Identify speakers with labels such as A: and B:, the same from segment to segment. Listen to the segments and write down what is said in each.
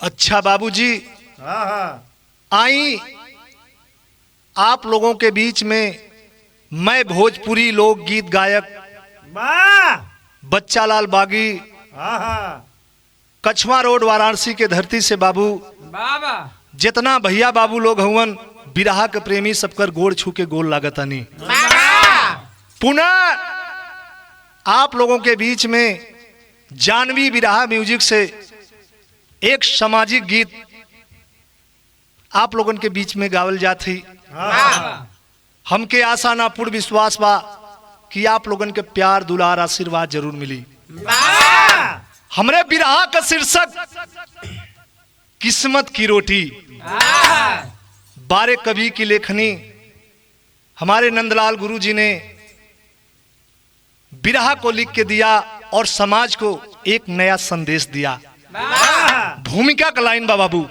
A: अच्छा बाबूजी,
B: हाँ हाँ
A: आई आप लोगों के बीच में मैं भोजपुरी लोकगीत गायक
B: वाह
A: बच्चा लाल बागी,
B: हाँ हाँ
A: कछवा रोड वाराणसी के धरती से बाबू
C: बाबा
A: जितना भैया बाबू लोग हवन बिरहा के प्रेमी सबकर गोड़ छू के गोल लागतानी। पुनः आप लोगों के बीच में जानवी बिरहा म्यूजिक से एक सामाजिक गीत आप लोगों के बीच में गावल जाती।
B: हाँ
A: हमके आशा ना पूर्ण विश्वास बा कि आप लोगन के प्यार दुलार आशीर्वाद जरूर मिली। हमरे बिरहा का शीर्षक किस्मत की रोटी। बारे कवि की लेखनी हमारे नंदलाल गुरु जी ने बिरहा को लिख के दिया और समाज को एक नया संदेश दिया। भूमिका का लाइन बा बाबू।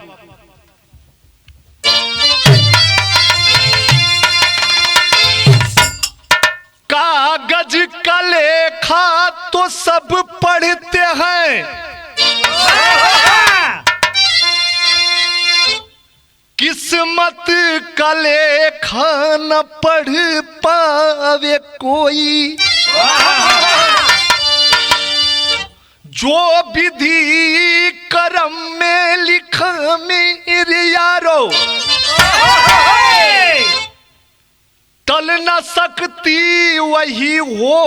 A: कागज का लेखा तो सब पढ़ते हैं, किस्मत का लेखा न पढ़ पावे कोई। जो विधि कर्म में लिखा मेरे यारो, टल न सकती वही हो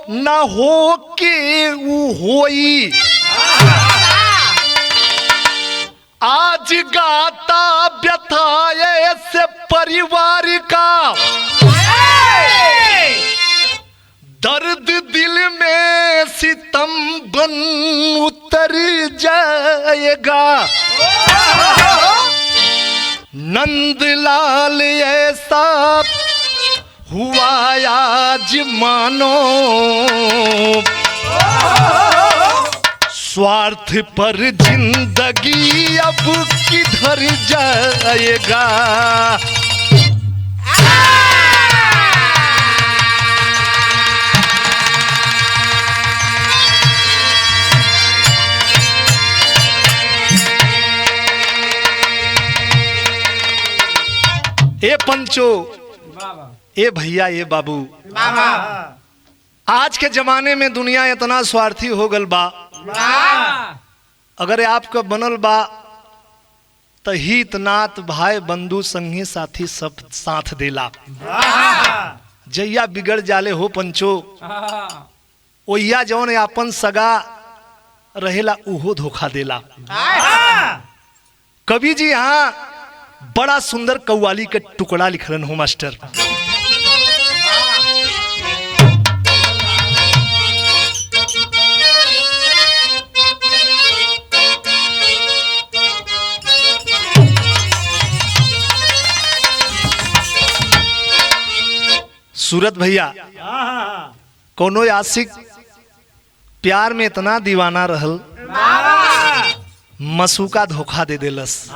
A: न हो के वो होई। आज गाता व्यथा से परिवार का, दर्द दिल में सितम बन उतर जाएगा। नंदलाल ऐसा हुआ आज मानो, स्वार्थ पर जिंदगी अब किधर जाएगा। ए पंचो,
C: बाबा
A: ए भैया, ए बाबू, आज के जमाने में दुनिया इतना स्वार्थी हो गल बा। अगर आपका बनल बा तो हित नात भाई बंधु संगी साथी सब साथ देला। जैया बिगड़ जाले हो पंचो, ओया जौन अपन सगा रहेला उहो धोखा देला। कवि जी यहाँ बड़ा सुंदर कव्वाली के टुकड़ा लिखलन हो मास्टर। सूरत भैया, कोनो आशिक प्यार में इतना दीवाना रहल, मसूका धोखा दे देलस।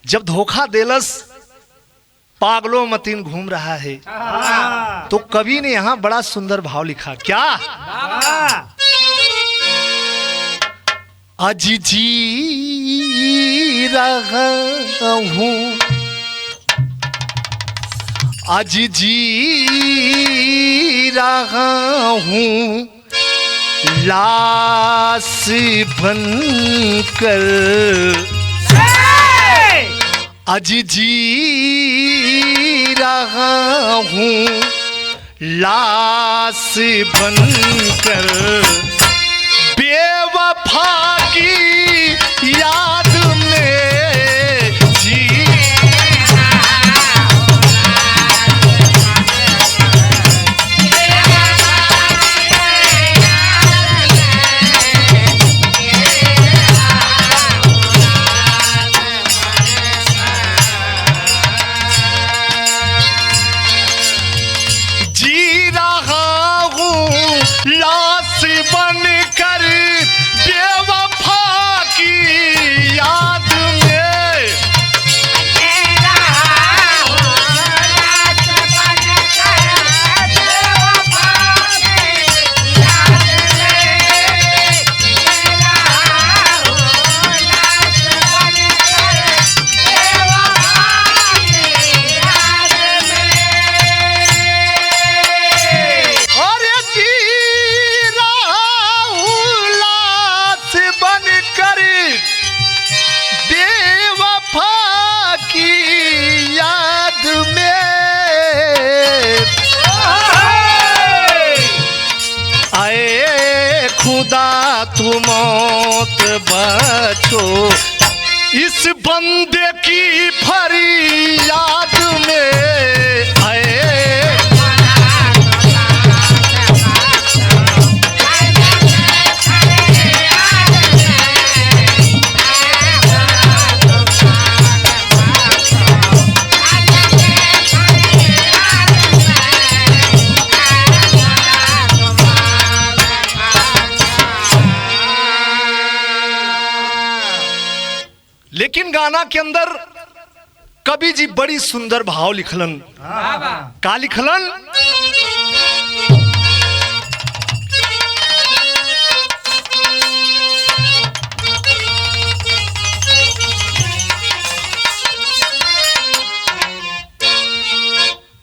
A: जब धोखा देलस, पागलों मतीन घूम रहा है, तो कवि ने यहां बड़ा सुंदर भाव लिखा। क्या? आज जी रहा हूं, आज जी रहा हूं लाश बनकर, आज जी रहा हूं लाश बनकर, बेवफा की याद में जी। लाश बनकर बेवफा बेवफा की याद में आए खुदा तू मौत बचो इस बंदे की फरियाद में आए। लेकिन गाना के अंदर कवि जी बड़ी सुंदर भाव लिखलन। का लिखलन?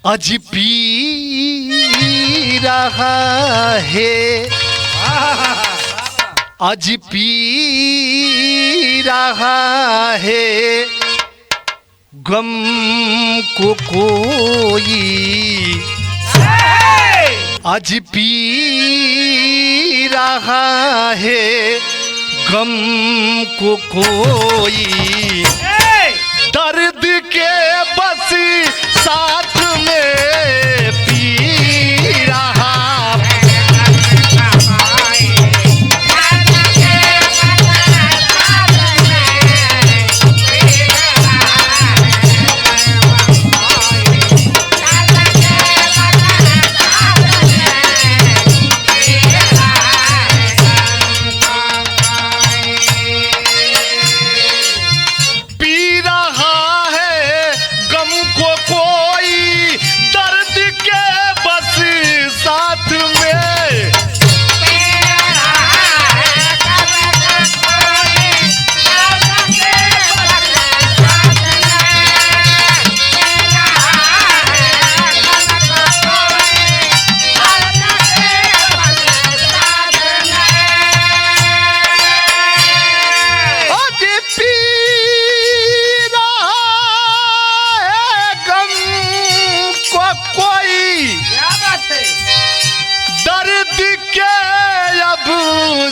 A: अज पी रहा है, अज पी रहा है गम को कोई, आज पी रहा है गम को कोई, दर्द के बस साथ में पी रहा।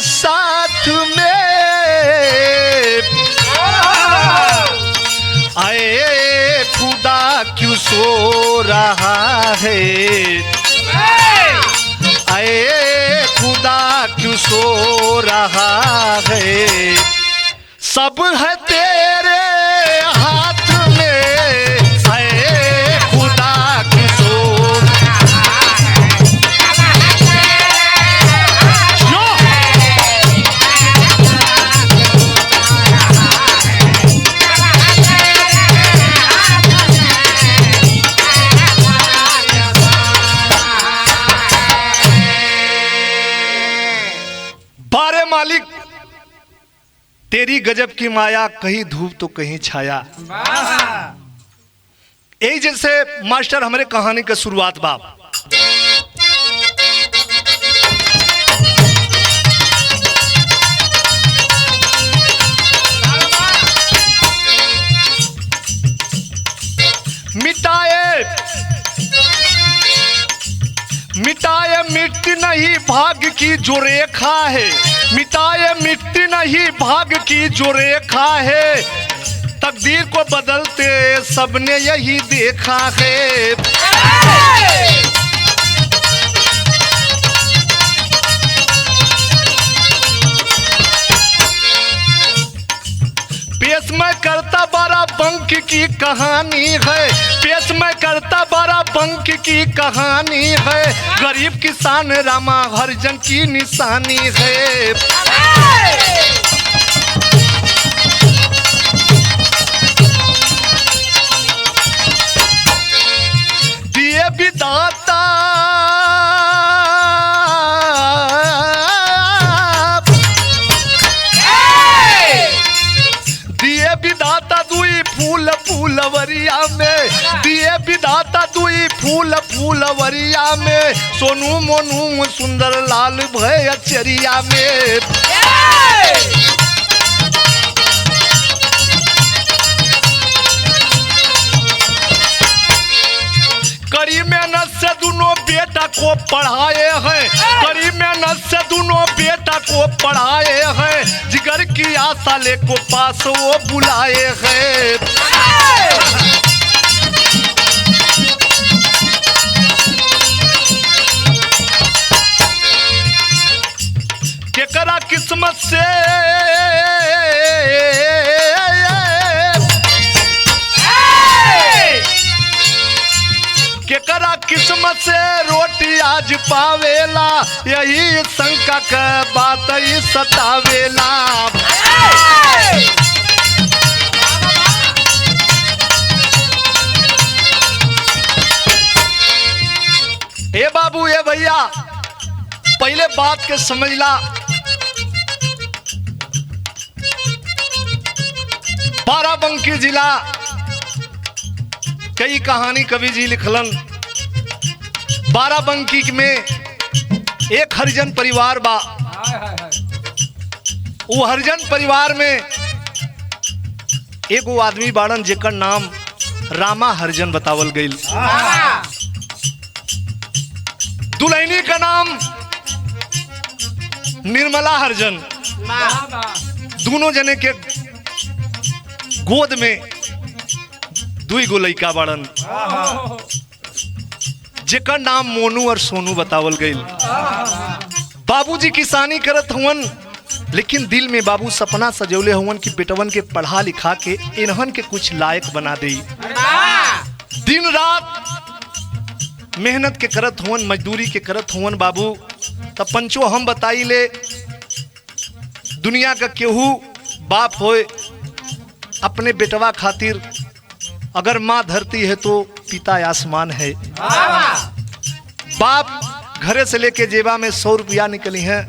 A: साथ में आए खुदा क्यों सो रहा है, आए खुदा क्यों सो रहा है, सब है तेरे हाथ में, आए खुदा क्यों सो रहा है। मालिक तेरी गजब की माया, कहीं धूप तो कहीं छाया। यही जैसे मास्टर हमारे कहानी का शुरुआत बा। मिटाए मिट्टी नहीं भाग्य की जो रेखा है, मिटाए मिट्टी नहीं भाग्य की जो रेखा है, तकदीर को बदलते सबने यही देखा है। पेश मैं करता बारह बंक की कहानी है, पेश मैं करता बारह बंक की कहानी है, गरीब किसान रामा हरिजन की निशानी है। दिए विधाता दुई फूल फूलवरिया में, दिए विधाता दुई फूल फूलवरिया में, सोनू मोनू सुंदर लाल भय चरिया में। बढ़ाए हैं, कड़ी मेहनत से दोनों बेटा को पढ़ाए हैं, जिगर की आशा ले को पास वो बुलाए हैं। केकरा किस्मत से केकरा किस्मत से रोटी आज पावेला, यही शंका के बात ही सतावेला। ए बाबू ए भैया, पहले बात के समझला। बाराबंकी जिला कई कहानी कवि जी लिखलन। बाराबंकी में एक हरिजन परिवार बा। वो हरिजन परिवार में एगो आदमी बाड़न जेकर नाम रामा हरिजन बतावल गईल। दुल्हनी का नाम निर्मला हरिजन। दोनों जने के गोद में दुई गो लइका बाड़न जेकर नाम मोनू और सोनू बतावल गईल। बाबूजी किसानी करत हुवन, लेकिन दिल में बाबू सपना सजौले हुवन कि बेटवन के पढ़ा लिखा के इन्हन के कुछ लायक बना दे। दिन रात मेहनत के करत हुवन, मजदूरी के करत हुवन बाबू। तब पंचो हम बताई ले, दुनिया का केहू बाप होए अपने बेटवा खातिर, अगर माँ धरती है तो पिता आसमान है। बाप घरे से लेके जेबा में 100 रुपया निकली है,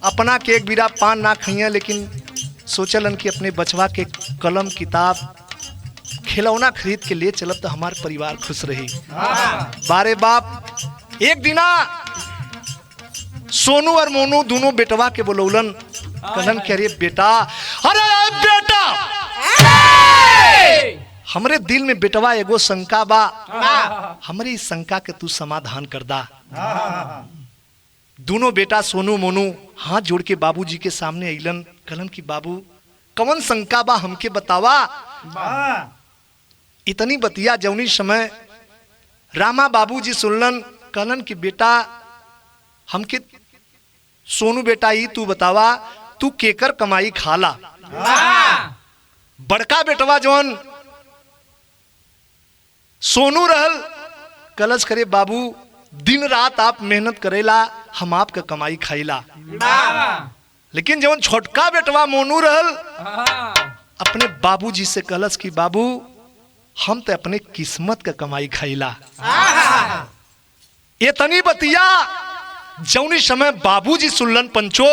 A: अपना के एक बीरा पान ना खाइए, लेकिन सोचलन कि अपने बचवा के कलम किताब खिलौना खरीद के ले चलब तो हमार परिवार खुश रही। बारे बाप एक दिना सोनू और मोनू दोनों बेटवा के बोलौलन, कहलन कि अरे बेटा, अरे बेटा, हमरे दिल में बेटवा एगो शंका बा, हमारी इस शंका के तू समाधान कर दा। दोनों बेटा सोनू मोनू हाथ जोड़ के बाबूजी के सामने अइलन, कहलन कि बाबू कौन शंका बा हमके बतावा। इतनी बतिया जौनी समय रामा बाबूजी सुनलन, कहलन कि बेटा हमके सोनू बेटा ई तू बतावा, तू केकर कमाई खाला। बड़का बेटवा जौन सोनू रहल, कलश करे बाबू दिन रात आप मेहनत करेला, हम आपका कमाई खाइला। लेकिन जौन छोटका बेटवा मोनू रहल, अपने बाबूजी से कलश की बाबू हम तो अपने किस्मत का कमाई खाइला। ये तनी बतिया जौनी समय बाबूजी सुनलन पंचो,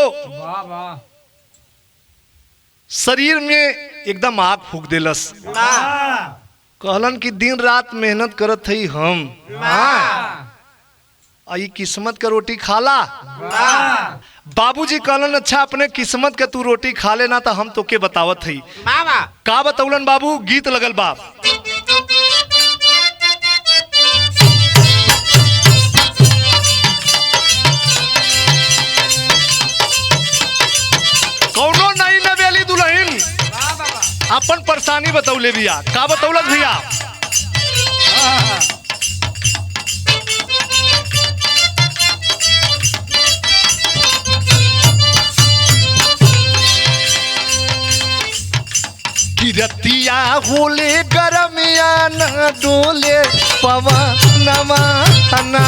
A: शरीर में एकदम आग फूक देलस। कहलन कि दिन रात मेहनत करत हई हम, आई किस्मत का रोटी खाला। बाबूजी कहलन अच्छा अपने किस्मत के तू रोटी खा लेना तो हम तोके बतावत हई। का बतौलन बाबू, गीत लगल बाप। कौनो नहीं नवेली दुल्हन अपन परेशानी बतौले बिया। का बतौलत भैया, किरतिया होले गरमिया न डोले पवनवा ना।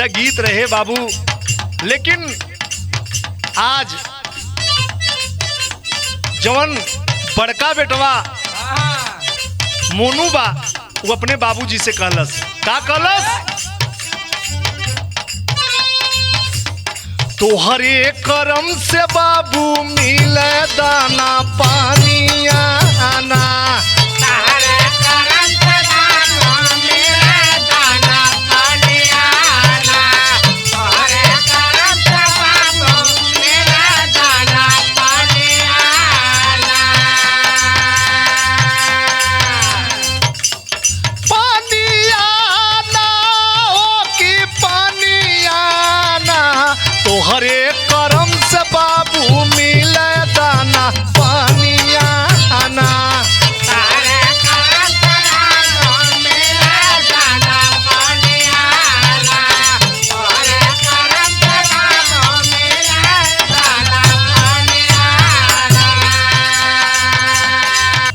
A: गीत रहे बाबू, लेकिन आज जवन बड़का बेटवा मोनू बा वो अपने बाबूजी से कहलस, का कहलस, तोहरे करम से बाबू मिले दाना पानी आना। तोहरे करम से बाबू मिले करम से बाबू मिले दाना पानिया आना।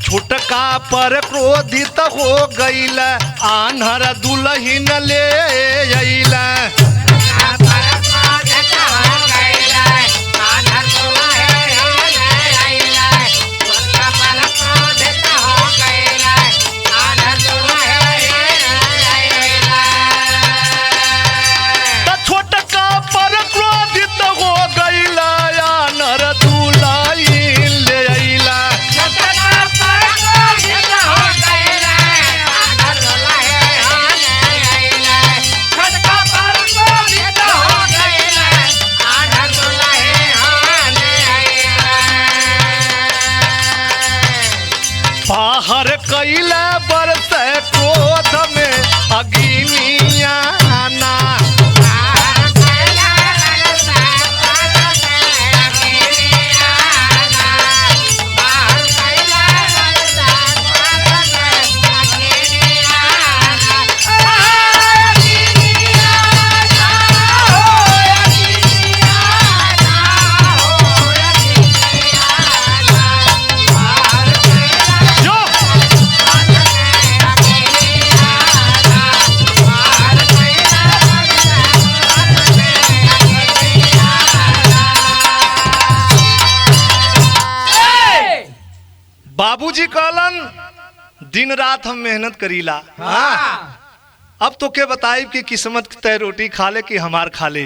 A: छुटका पर क्रोधित हो गईल आन्हर दुल्हिन ले अइल। छुटका पर क्रोधित हो गईल आन्हर दुल्हिन ले अइल। बाहर कैल बरस क्रोध में अग्निया आना। बाबूजी कहलन दिन रात हम मेहनत करीला। अब तो के बताई कि किस्मत तय रोटी खा ले कि हमार खा ले।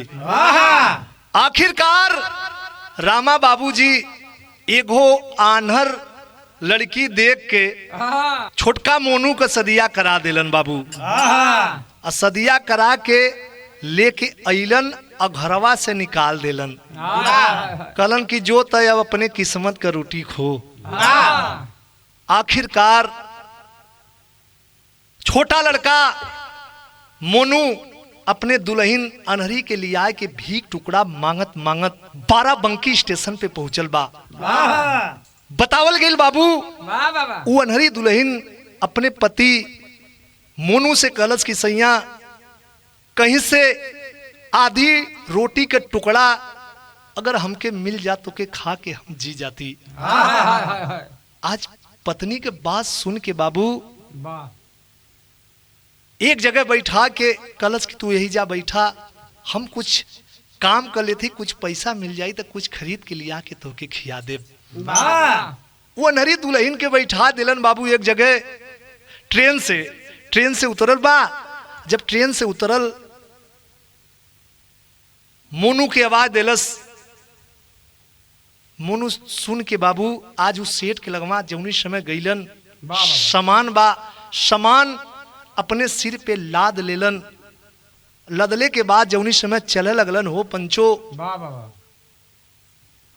A: आखिरकार रामा बाबूजी एगो आन्हर लड़की देख के छोटका मोनू का सदिया करा देलन बाबू। सदिया करा के लेके अइलन और घरवा से निकाल देलन। कहलन कि जो तय अब अपने किस्मत का रोटी खो। आखिरकार छोटा लड़का मोनू अपने दुल्हन अनहरी के लिए आए के भीख टुकड़ा मांगत मांगत 12 बंकी स्टेशन पे पहुंचल बा। बतावल गेल बाबू वो अनहरी दुल्हन अपने पति मोनू से कहलस कि सैया कहीं से आधी रोटी के टुकड़ा अगर हमके मिल जा तो के खा के हम जी जाती। आज पत्नी के बात सुन के बाबू एक जगह बैठा के कलश की तू यही जा बैठा, हम कुछ काम कर लेते, कुछ पैसा मिल जाई तो कुछ खरीद के लिया के तो के खिया दे। वो नरी दुल्हन के बैठा दिलन बाबू एक जगह। ट्रेन से उतरल बा। जब ट्रेन से उतरल मोनू की आवाज दिलस। मोनू सुन के बाबू आज उस सेठ के लगवा जौनी समय गईलन सामान बा, सामान अपने सिर पे लाद लेलन। लदले के बाद जौनी समय चले लगलन हो पंचो।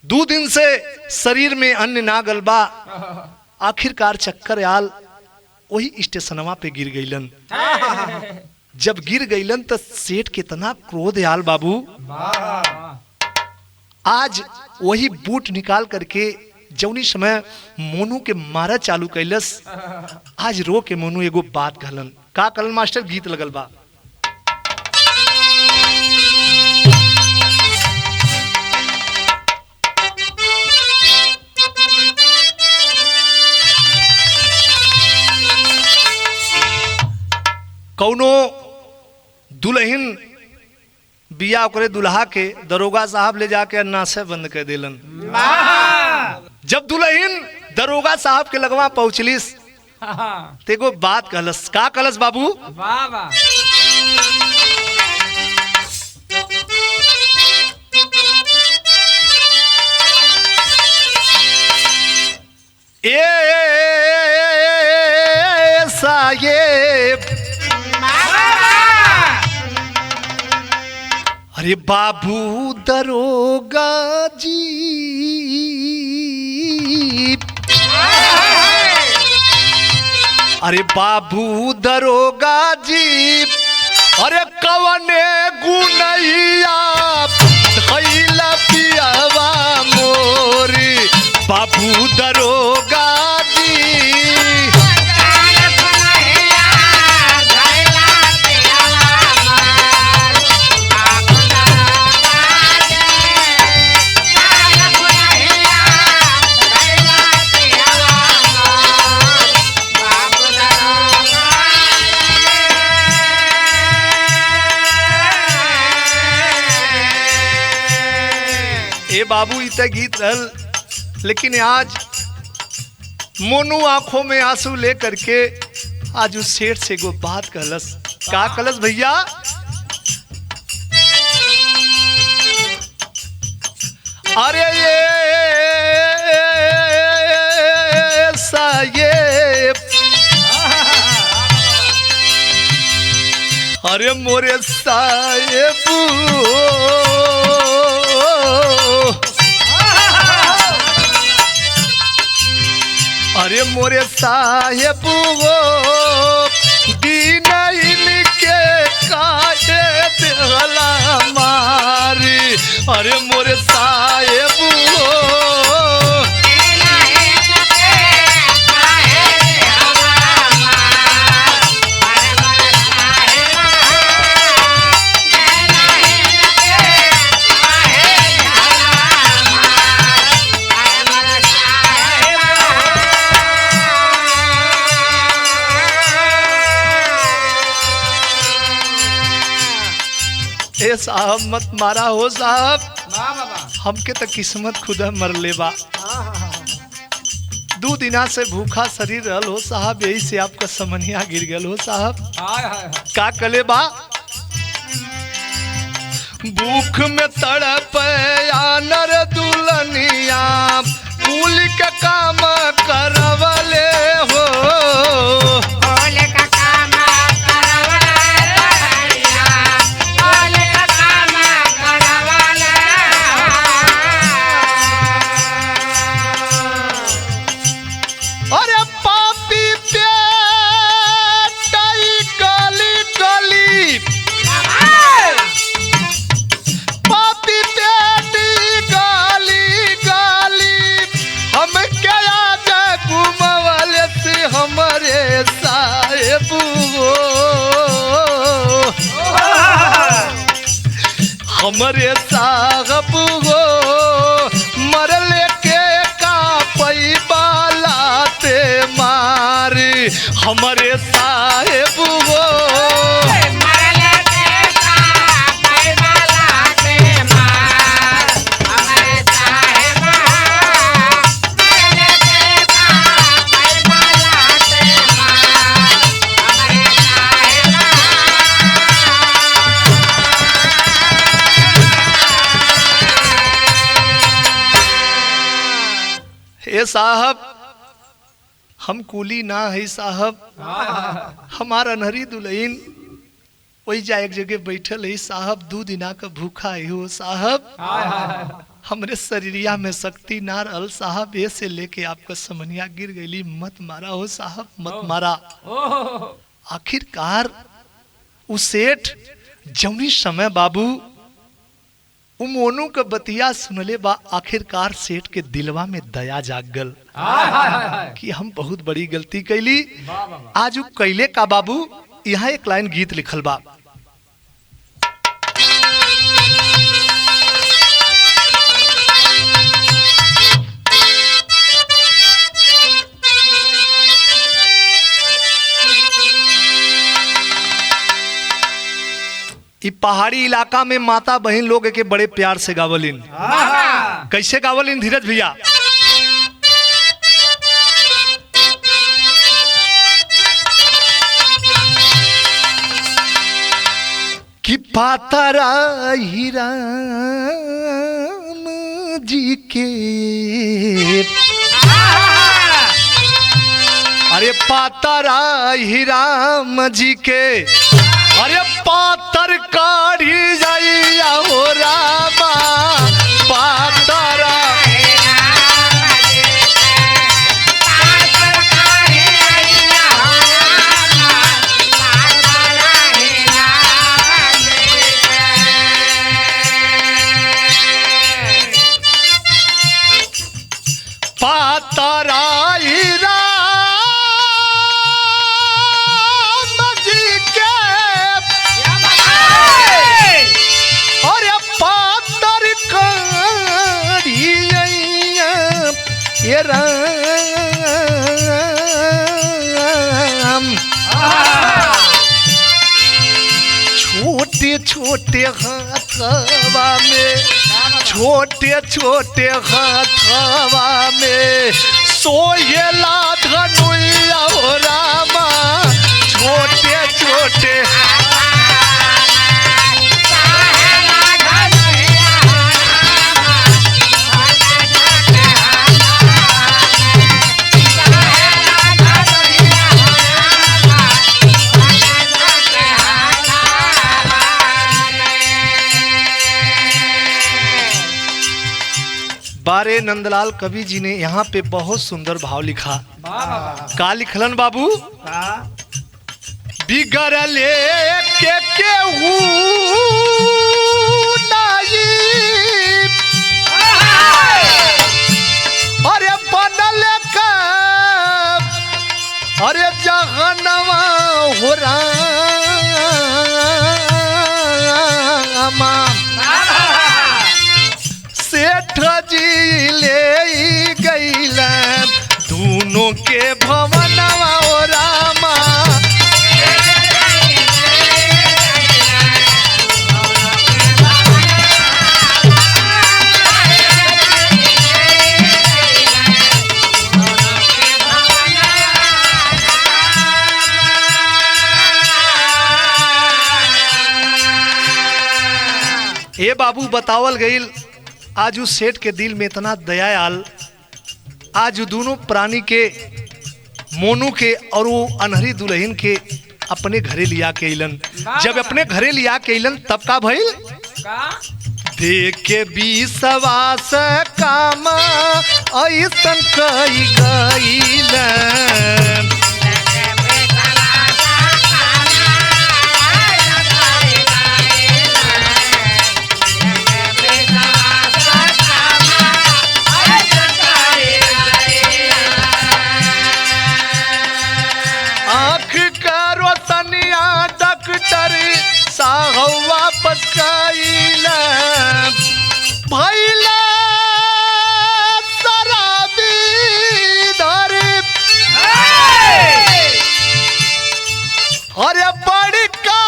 A: 2 दिन से शरीर में अन्न ना गलबा। आखिरकार चक्कर आल वही स्टेशनवा पे गिर गईलन। जब गिर गईलन तो सेठ कितना क्रोध आल बाबू। आज वही बूट निकाल करके जौनी समय मोनू के मारा चालू कैलस। आज रो के मोनू एगो बात कहलन। का कहलन मास्टर? गीत लगल बा। कौनो दुल्हन बिया ओकरे दुल्हा के दरोगा साहब ले जाके नासे बंद कर दिलन। जब दुल्हन दरोगा साहब के लगवा पहुंचलिस तेगो बात कहलस। का कहलस बाबू? ए साहेब, अरे बाबू दरोगा जी, अरे बाबू दरोगा जी, अरे कवने गुनैया धइला पी बाबू इतना गीत रहल, लेकिन आज मोनू आंखों में आंसू ले करके आज उस सेठ से एगो बात कहलस। का कहलस भैया? अरे ये साहेब, अरे मोरे साहेब, अरे मोरे साहेब दीन इनके काटे देहला मारी, अरे मोरे साहेब ए साहब मत मारा हो साहब, हमके तो किस्मत खुदा मर ले बा। 2 दिना से भूखा शरीर रहल हो साहब, यही से आपका समनिया गिर गल हो साहब। का कले बा? भूख में तड़प आनर दुल्हनिया, कुल के काम करवले हो, अरे पापी पेटाई गली गली, पापी पेटी गली गली, हम क्या आज घुमवले से हमारे साहेब हमारे साहब हो, मरले के का पैबा लाते मारी, हमारे साहेब हो ए साहब, हम कूली ना है साहब, हमारा नहरी दुल्हन वही जा एक जगह बैठल है साहब, 2 दिना का भूखा है हो साहब, हमरे शरीरिया में शक्ति ना रहल साहब, ये से लेके आपका समनिया गिर गई। मत मारा हो साहब, मत मारा। आखिरकार उस सेठ जौनी समय बाबू उ मोनू के बतिया सुनले बा, आखिरकार सेठ के दिलवा में दया जाग गल कि हम बहुत बड़ी गलती कैली। आज उ कैले का बाबू, यहाँ एक लाइन गीत लिखल बा। इ पहाड़ी इलाका में माता बहन लोग के बड़े प्यार से गावलिन। कैसे गावलिन धीरज भैया? कि पातरा ही राम जी के, अरे पातरा ही राम जी के, अरे पातर काढ़ी जाइया हो रामा, पातरा पातरा राम, छोटे छोटे हाथवा में छोटे छोटे हाथवा में सोहेला धनुया हो रामा छोटे छोटे बारे नंदलाल कवि जी ने यहाँ पे बहुत सुंदर भाव लिखा। का लिखलन बाबू? बिगड़ले के केहू नाई, अरे बनल का अरे जहनवा हो रामा सेठ जी ले गईल दोनों के भवनवा हो रामा ए बाबू बतावल गईल आज उस सेठ के दिल में इतना दया आल, आज दोनों प्राणी के मोनू के और वो अनहरी दुल्हन के अपने घरे लिया के अइलन। जब अपने घरे लिया के अइलन तब का भइल? देख के विश्वास काम ऐसन कई गइलन। साहब वापस कइला भइला शराबी धरे अरे बड़ी का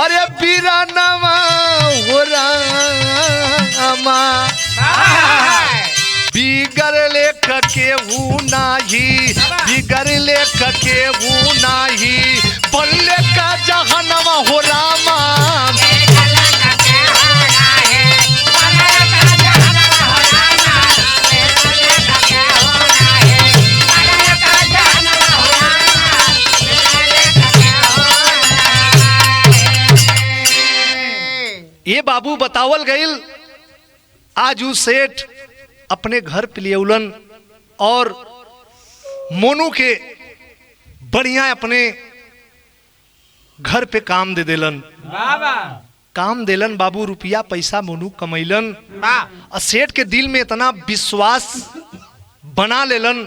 A: अरे बीरानवा हो रामा बिगर लेख केहू नाही बिगर लेख केहू नाही बल्ले का जहनवा हो रामा ये बाबू बतावल गईल आज उ सेठ अपने घर पे लियौलन और मोनू के बढ़िया अपने घर पे काम दे देलन। काम देलन बाबू, रुपया पैसा मोनू कमैलन और सेठ के दिल में इतना विश्वास बना लेलन।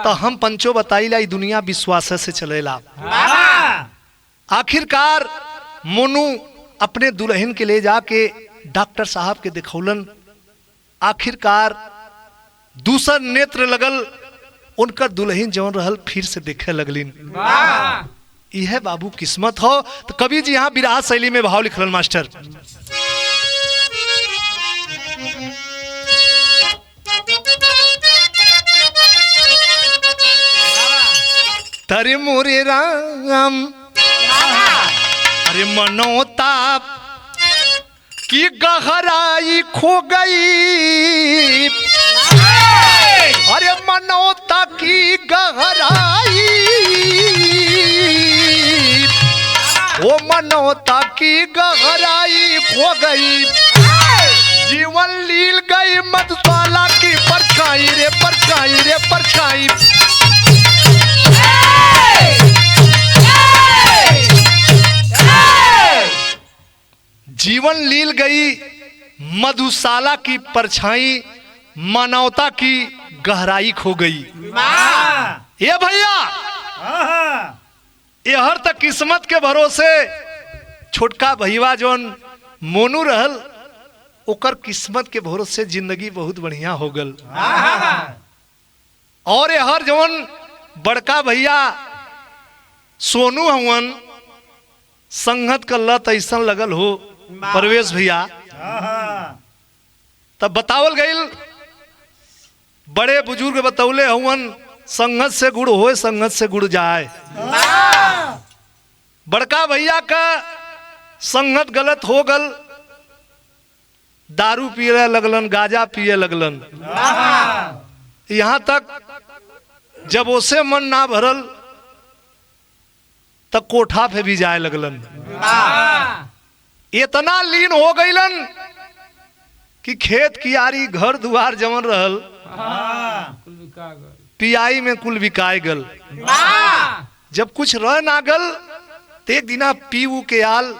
A: तो हम पंचो बताइला ई दुनिया विश्वास से चलेला। आखिरकार मोनू अपने दुल्हन के ले जाके डॉक्टर साहब के दिखौलन। आखिरकार दूसर नेत्र लगल, उनकर दुल्हन जौन रहल फिर से देखे लगलिन। यह बाबू किस्मत हो। तो कवि जी यहाँ विराह शैली में भाव लिखलन मास्टर। तरे मोरे राम अरे मनोताप की गहराई खो गई, अरे मनोता की गहराई, वो मनोता की गहराई खो गई, जीवन लील गई मधुबाला की परछाई रे परछाई रे परछाई। जीवन लील गई मधुशाला की परछाई, मानवता की गहराई खो गई। ये भैया यहर तक किस्मत के भरोसे छोटका भैया जोन मोनू रहल, ओकर किस्मत के भरोसे जिंदगी बहुत बढ़िया हो गल। और यहर जोन बड़का भैया सोनू हवन, संगत का लत ऐसा लगल हो परवेश भैया तब बतावल गईल, बड़े बुजुर्ग बतौले हवन, संगत से गुड़ होए संगत से गुड़ जाए। बड़का भैया का संगत गलत हो गल, दारू पिए लगलन, गाजा पिए लगलन। यहां तक जब उसे मन ना भरल तब कोठा पे भी जाए लगलन। इतना लीन हो गईलन कि खेत कियारी घर दुआर जमन रहल पियाई में कुल बिकाए गल। जब कुछ रह ना गल तो एक दिना पी ऊ के आल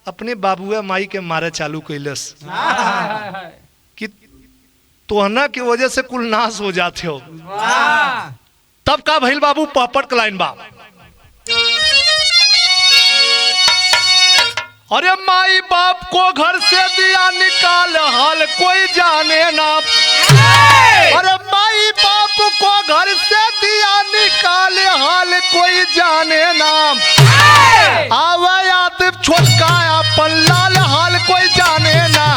A: अपने बाबुआ माई के मारे चालू कैलस कि तोहना की वजह से कुल नाश हो जाते हो। तब का भइल बाबू, पपट लाइन बा, अरे माई बाप को घर से दिया निकाल हाल कोई जाने ना। अरे माई बाप को घर से दिया निकाल हाल कोई जाने ना। आवा याद छोटका अपन लाल हाल कोई जाने ना।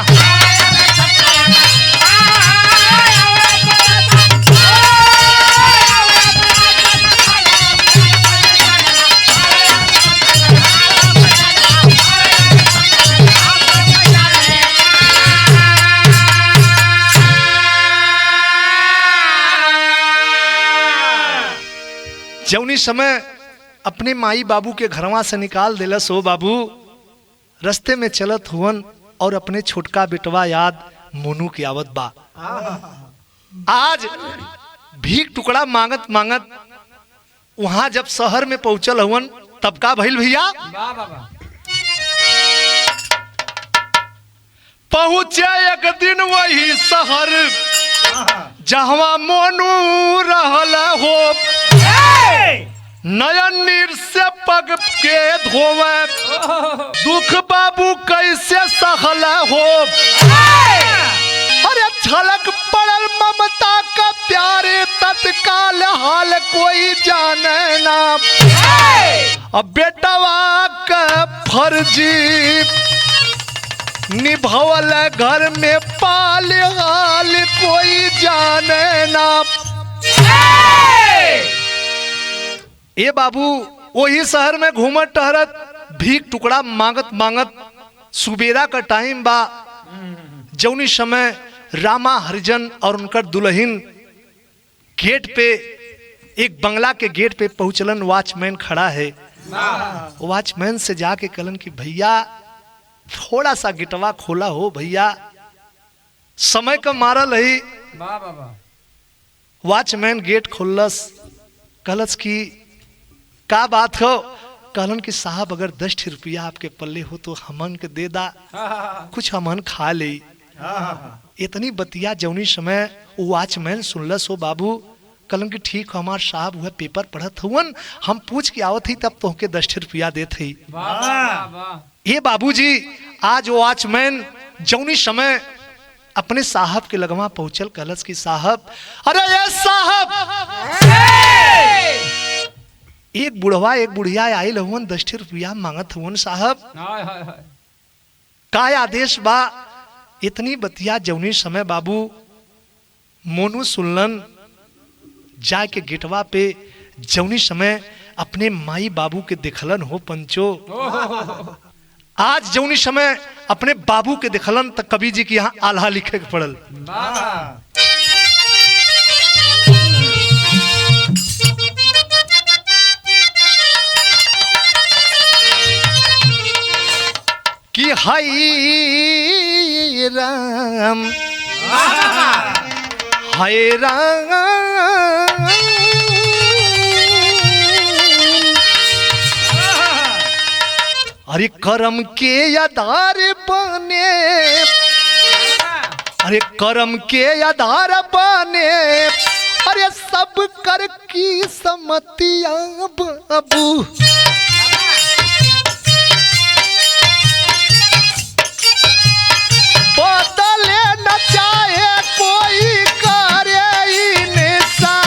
A: जौनी समय अपने माई बाबू के घरवा से निकाल दिलस हो बाबू, रस्ते में चलत हुवन और अपने छोटका बेटवा याद मोनू की आवत बा। आज भीख टुकड़ा मांगत मांगत वहां जब शहर में पहुंचल हुवन तब का भइल भैया, पहुंचे एक दिन वही शहर जहवा मोनू रहल हो। नयन नीर से पग के धोवे दुख बाबू कैसे सहल हो। अरे झलक पड़ल ममता का प्यारे तत्काल हाल कोई जाने ना। अब बेटवा का फर्जी निभावल घर में पाल हाल कोई जाने ना। ए बाबू वही शहर में घूमत टहरत भीख टुकड़ा मांगत मांगत सुबेरा का टाइम बा। जौनी समय रामा हरिजन और उनकर दुल्हन गेट पे, एक बंगला के गेट पे पहुंचलन। वॉचमैन खड़ा है, वॉचमैन से जाके कहलन कि भैया थोड़ा सा गिटवा खोला हो भैया, समय का मारल है। वॉचमैन गेट खोलस, कहलस कि का बात हो। कहलन कि साहब अगर 10 रुपया आपके पल्ले हो तो हमन के दे दा, कुछ हमन खा ले। इतनी बतिया जौनी समय वॉचमैन सुनलस हो बाबू, कहलन कि ठीक हो हमार साहब हुआ पेपर पढ़त हुवन, हम पूछ के आवत ही तब तोहके 10 रुपया देत ही। ये बाबूजी आज वॉचमैन जौनी समय अपने साहब के लगवा पहुंचल, कहलस कि साहब, अरे ये साहब एक बुढ़वा एक बुढ़िया आयल हुवन 10 रुपया मांगत हुवन, साहब का आदेश बा। इतनी बतिया जौनी समय बाबू मोनू सुनलन, जाके गेटवा पे जौनी समय अपने माई बाबू के देखलन हो पंचो। आज जौनी समय अपने बाबू के देखलन तक कवि जी की यहाँ आल्हा लिखे के पड़ल। कि हाय राम हाय राम अरे करम के आधार बने, अरे करम के आधार बने, अरे सब कर की समतिया बाबू। बदले न चाहे कोई करे इंसान,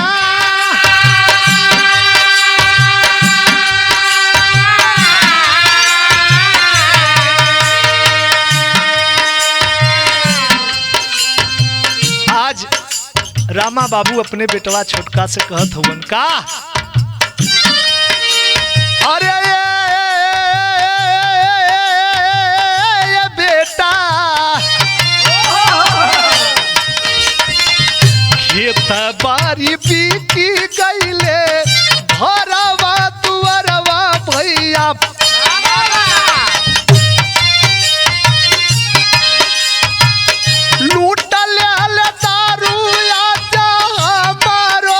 A: रामा बाबू अपने बेटवा छोटका से कहत हुवन का अरे ये बेटा खेत बारी बीती गईले भरवा तुअरवा भैया लूटल दारू आजा हमारो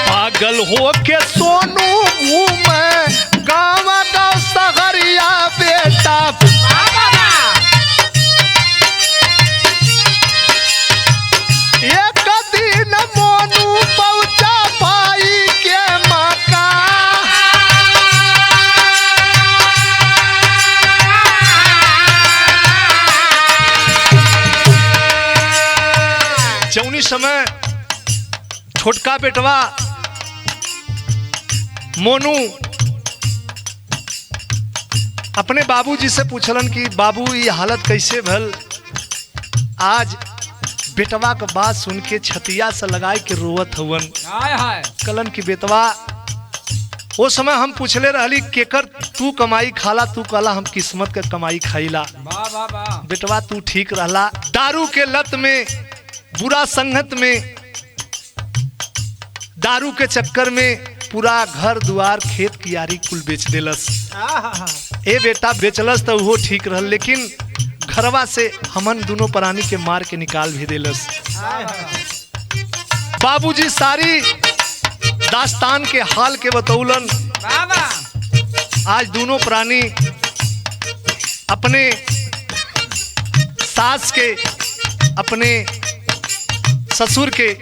A: पागल हो के सोनू घूमे गाँव गाँव सहरिया बेटा एक दिन मोनू पहुंचा भाई के मका जौनी समय छोटका बेटवा मोनू अपने बाबूजी से पूछलन कि बाबू ये हालत कैसे भल। आज बेटवा का बात सुन के छतिया से लगाए के रोवत हवन। कलन की बेटवा वो समय हम पूछले रहली केकर तू कमाई खाला, तू कहला हम किस्मत के कमाई खाईला। बेटवा तू ठीक रहला, दारू के लत में, बुरा संगत में, दारू के चक्कर में पूरा घर दुआर खेत कियारी कुल बेच देलस। ए बेटा बेचलस तो वो ठीक रहल, लेकिन घरवा से हमन दोनों प्राणी के मार के निकाल भी देलस। बाबूजी सारी दास्तान के हाल के बतौलन। आज दोनों प्राणी अपने सास के, अपने ससुर के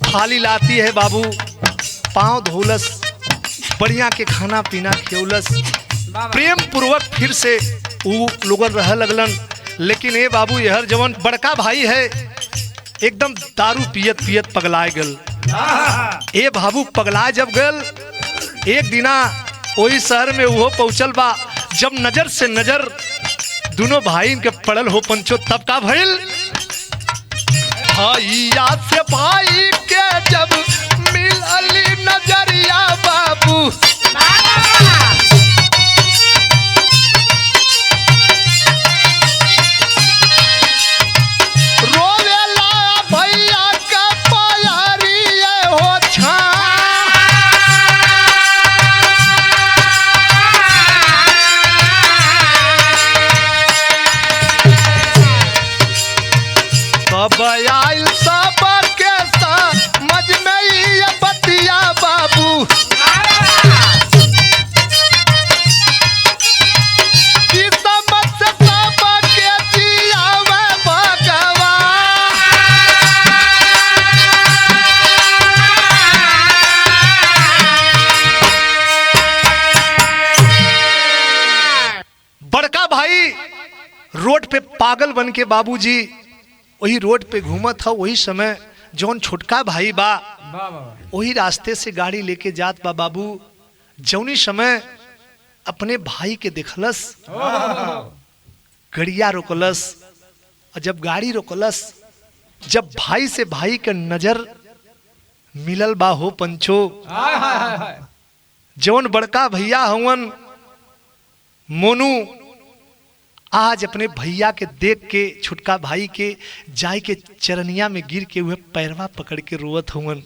A: थाली लाती है, बाबू पांव धोलस, बढ़िया के खाना पीना खियौलस, प्रेम पूर्वक फिर से वो लोगन रह लगलन। लेकिन ये बाबू यहर जवन बड़का भाई है एकदम दारू पियत पियत पगलाए गल। ए बाबू पगला जब गल, एक दिना वही शहर में वो पहुंचल बा, जब नजर से नजर दोनों भाई के पड़ल हो पंचो, तब का भइल भैया से भाई के जब मिलली नजरिया बाबू रोवेला भैया का प्यारी हो छा। कब आयल सब के समझ में ये बतिया बाबू की समझ से सब के जियावे भगवा। बड़का भाई रोड पे पागल बन के बाबूजी वही रोड पे घूमत था। वही समय जौन छोटका भाई बा वही रास्ते से गाड़ी लेके जात बा। बाबू जौनी समय अपने भाई के देखलस, गड़िया रोकलस, और जब गाड़ी रोकलस, जब भाई से भाई के नजर मिलल बा हो पंचो, जौन बड़का भैया हवन मोनू आज अपने भैया के देख के छुटका भाई के जाय के चरनिया में गिर के हुए पैरवा पकड़ के रोवत हुवन।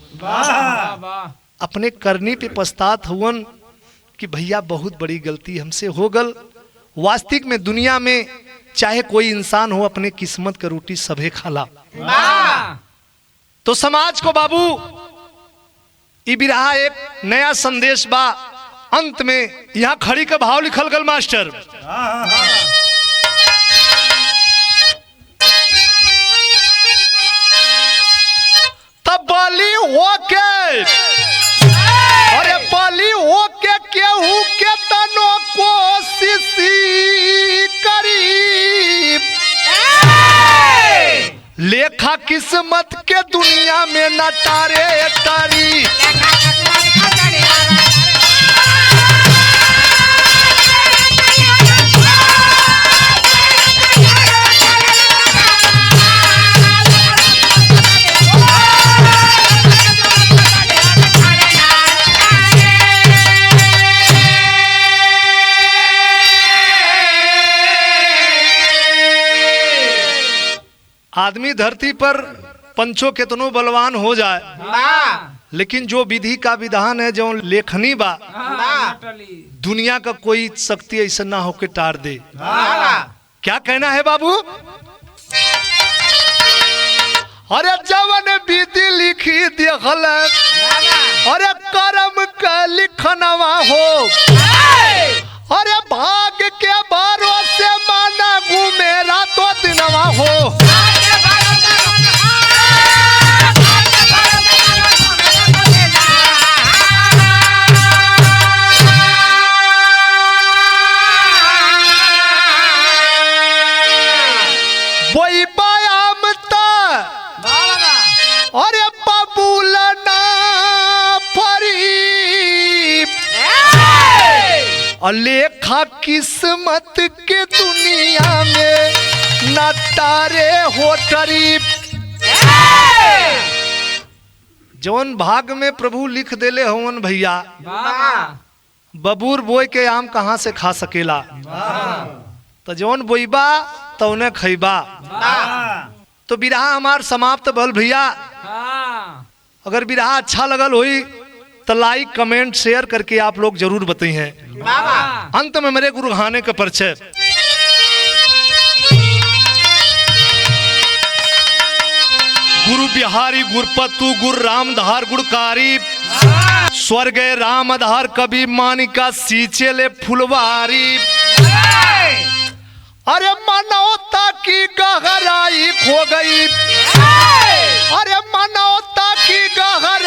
A: अपने करनी पे पछतात हुवन कि भैया बहुत बड़ी गलती हमसे हो गल। वास्तविक में दुनिया में चाहे कोई इंसान हो, अपने किस्मत का रोटी सभे खाला। तो समाज को बाबू ई बिरहा एक नया संदेश बा। अंत में यहाँ खड़ी का भाव लिखल गल मास्टर, तब बली होके, अरे बली होके केहू के तनो कोशिश करी, लेखा किस्मत के दुनिया में न तारे तारी। आदमी धरती पर पंचो कितनो बलवान हो जाए, लेकिन जो विधि का विधान है, जो लेखनी बा, दुनिया का कोई शक्ति ऐसा ना हो के टार दे। क्या कहना है बाबू? अरे जवन विधि लिखी देखल, अरे कर्म का लिखनवा हो, अरे भाग के भरोसे माना घूमेरा तो दिनवा हो। वही बयामता अरे बबूल ना फरी, लेखा किस्मत के दुनिया में न तारे हो टरीफ। जौन भाग में प्रभु लिख देले होवन भैया, बबूर बोए के आम कहाँ से खा सकेला? तो जौन बोईबा तो उन्हें खैबा। तो बिरहा हमार समाप्त भल भैया। अगर बिरहा अच्छा लगल होई तो लाइक कमेंट शेयर करके आप लोग जरूर बताइए। अंत में मेरे गुरु घाने का परिचय। गुरु बिहारी गुरपतु गुरु रामधार गुड़कारी, स्वर्ग राम आधार कवि मानिका सींचे ले फुलवारी। अरे मनौता की गहराई खो गई, अरे मनौता की गहराई